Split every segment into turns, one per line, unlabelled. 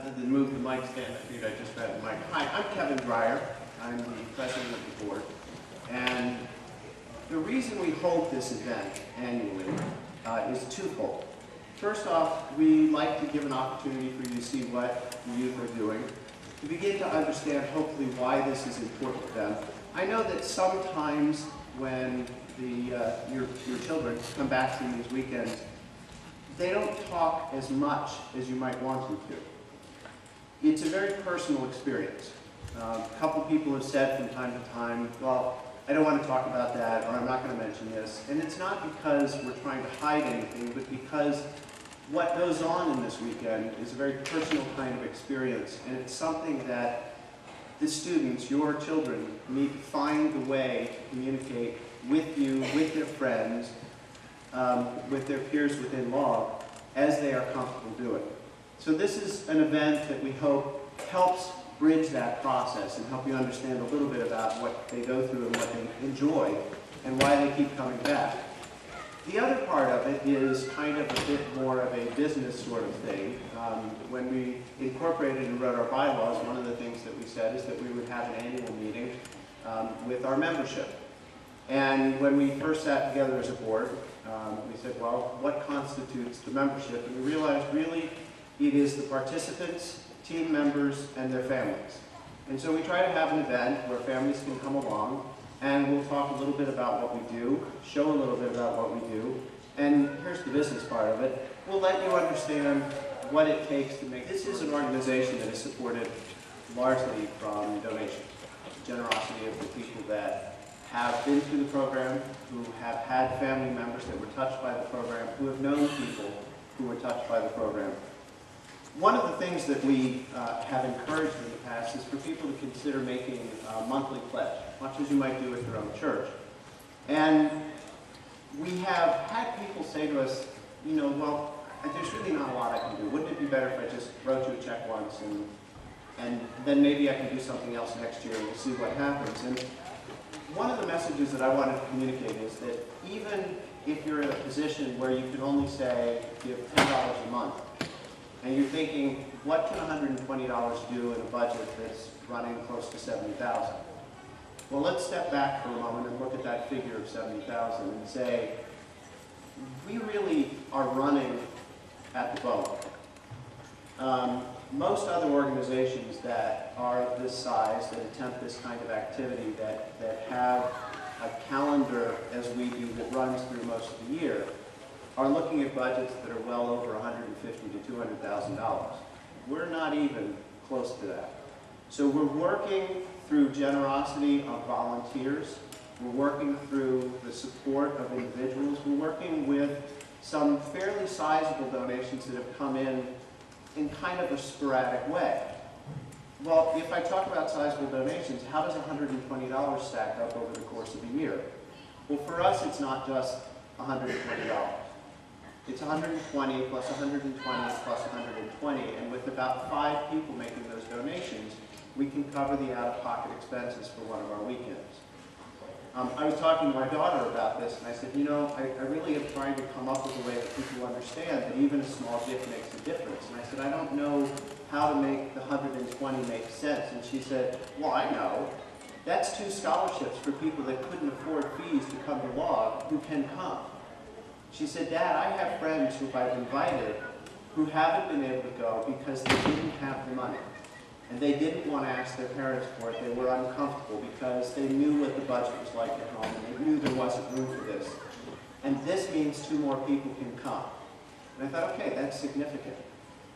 Rather than move the mic stand, I figured I'd just grab the mic. Hi, I'm Kevin Dreyer. I'm the president of the board. And the reason we hold this event annually is twofold. First off, we like to give an opportunity for you to see what the youth are doing, to begin to understand hopefully why this is important to them. I know that sometimes when your children come back to you these weekends, they don't talk as much as you might want them to. It's a very personal experience. A couple people have said from time to time, well, I don't want to talk about that, or I'm not going to mention this. And it's not because we're trying to hide anything, but because what goes on in this weekend is a very personal kind of experience, and it's something that the students, your children, need to find the way to communicate with you, with their friends, with their peers within L.O.G, as they are comfortable doing. So this is an event that we hope helps bridge that process and help you understand a little bit about what they go through and what they enjoy and why they keep coming back. The other part of it is kind of a bit more of a business sort of thing. When we incorporated and wrote our bylaws, one of the things that we said is that we would have an annual meeting with our membership. And when we first sat together as a board, we said, well, what constitutes the membership? And we realized really it is the participants, team members, and their families. And so we try to have an event where families can come along, and we'll talk a little bit about what we do, show a little bit about what we do, and here's the business part of it. We'll let you understand what it takes to make. This is an organization that is supported largely from donations, generosity of the people that have been through the program, who have had family members that were touched by the program, who have known people who were touched by the program. One of the things that we have encouraged in the past is for people to consider making a monthly pledge, much as you might do at your own church. And we have had people say to us, you know, well, there's really not a lot I can do. Wouldn't it be better if I just wrote you a check once and then maybe I can do something else next year and we'll see what happens. And one of the messages that I wanted to communicate is that even if you're in a position where you can only say, give $10 a month, and you're thinking, what can $120 do in a budget that's running close to $70,000? Well, let's step back for a moment and look at that figure of $70,000 and say, we really are running at the bone. Most other organizations that are this size, that attempt this kind of activity, that have a calendar as we do that runs through most of the year, are looking at budgets that are well over $150,000 to $200,000. We're not even close to that. So we're working through generosity of volunteers. We're working through the support of individuals. We're working with some fairly sizable donations that have come in kind of a sporadic way. Well, if I talk about sizable donations, how does $120 stack up over the course of a year? Well, for us, it's not just $120. It's 120 plus 120 plus 120, and with about 5 people making those donations, we can cover the out-of-pocket expenses for one of our weekends. I was talking to my daughter about this, and I said, you know, I really am trying to come up with a way that people understand that even a small gift makes a difference. And I said, I don't know how to make the 120 make sense. And she said, well, I know. That's 2 scholarships for people that couldn't afford fees to come to L.O.G who can come. She said, Dad, I have friends who I've invited who haven't been able to go because they didn't have the money. And they didn't want to ask their parents for it. They were uncomfortable because they knew what the budget was like at home and they knew there wasn't room for this. And this means 2 more people can come. And I thought, okay, that's significant.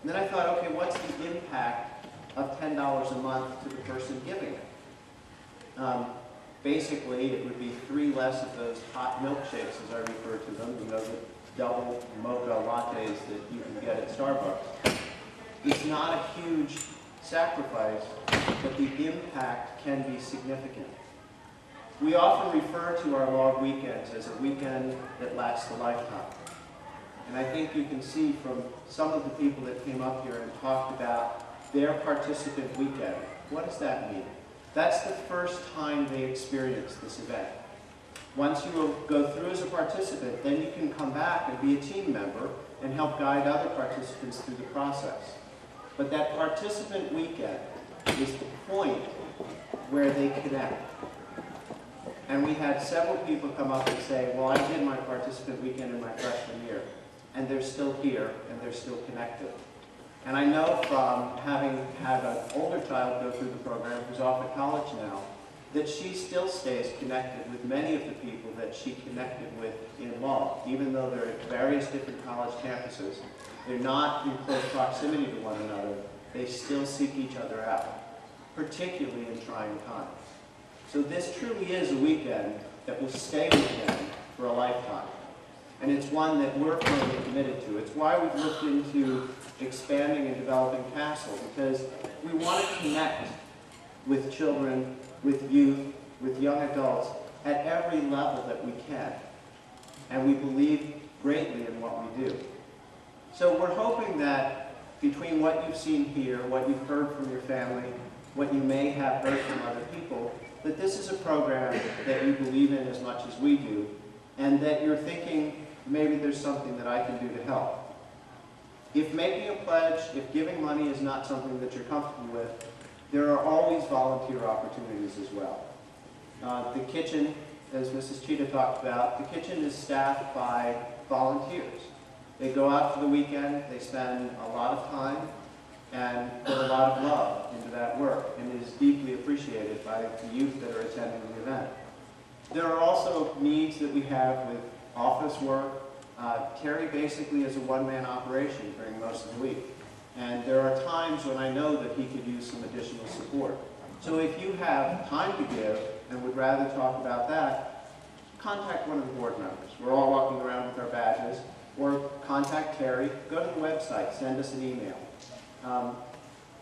And then I thought, okay, what's the impact of $10 a month to the person giving it? Basically, it would be 3 less of those hot milkshakes, as I refer to them, you know, the double mocha lattes that you can get at Starbucks. It's not a huge sacrifice, but the impact can be significant. We often refer to our L.O.G weekends as a weekend that lasts a lifetime. And I think you can see from some of the people that came up here and talked about their participant weekend. What does that mean? That's the first time they experience this event. Once you go through as a participant, then you can come back and be a team member and help guide other participants through the process. But that participant weekend is the point where they connect. And we had several people come up and say, well, I did my participant weekend in my freshman year, and they're still here, and they're still connected. And I know from having had an older child go through the program who's off at college now, that she still stays connected with many of the people that she connected with in L.O.G. Even though they're at various different college campuses, they're not in close proximity to one another, they still seek each other out, particularly in trying times. So this truly is a weekend that will stay with them for a lifetime. And it's one that we're firmly committed to. It's why we've looked into expanding and developing Castle, because we want to connect with children, with youth, with young adults at every level that we can. And we believe greatly in what we do. So we're hoping that between what you've seen here, what you've heard from your family, what you may have heard from other people, that this is a program that you believe in as much as we do, and that you're thinking, maybe there's something that I can do to help. If making a pledge, if giving money is not something that you're comfortable with, there are always volunteer opportunities as well. The kitchen, as Mrs. Cheetah talked about, the kitchen is staffed by volunteers. They go out for the weekend, they spend a lot of time, and put a lot of love into that work, and it is deeply appreciated by the youth that are attending the event. There are also needs that we have with office work. Terry basically is a one-man operation during most of the week, and there are times when I know that he could use some additional support. So if you have time to give and would rather talk about that, contact one of the board members. We're all walking around with our badges, or contact Terry, go to the website, send us an email.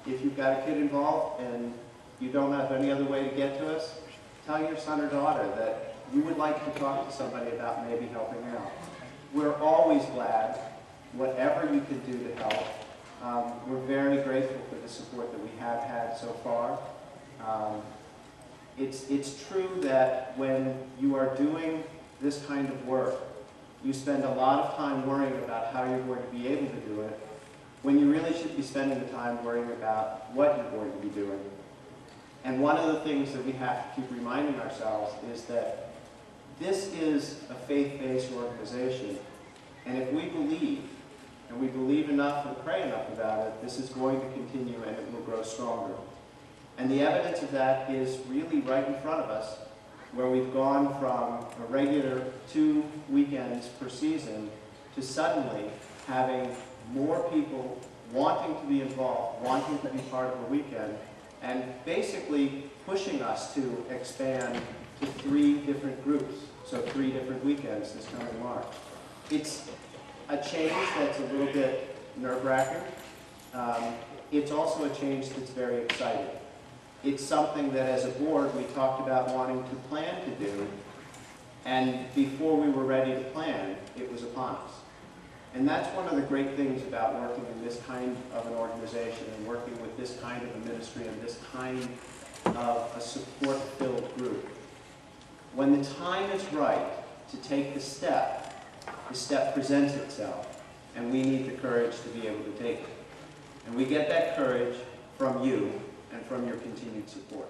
If you've got a kid involved and you don't have any other way to get to us, tell your son or daughter that you would like to talk to somebody about maybe helping out. We're always glad, whatever you can do to help. We're very grateful for the support that we have had so far. It's true that when you are doing this kind of work, you spend a lot of time worrying about how you're going to be able to do it, when you really should be spending the time worrying about what you're going to be doing. And one of the things that we have to keep reminding ourselves is that this is a faith-based organization, and if we believe, and we believe enough and pray enough about it, this is going to continue and it will grow stronger. And the evidence of that is really right in front of us, where we've gone from a regular 2 weekends per season to suddenly having more people wanting to be involved, wanting to be part of a weekend, and basically pushing us to expand to 3 different groups, so 3 different weekends this coming March. It's a change that's a little bit nerve-wracking. It's also a change that's very exciting. It's something that as a board we talked about wanting to plan to do, and before we were ready to plan, it was upon us. And that's one of the great things about working in this kind of an organization and working with this kind of a ministry and this kind of a support-filled group. When the time is right to take the step presents itself, and we need the courage to be able to take it. And we get that courage from you and from your continued support.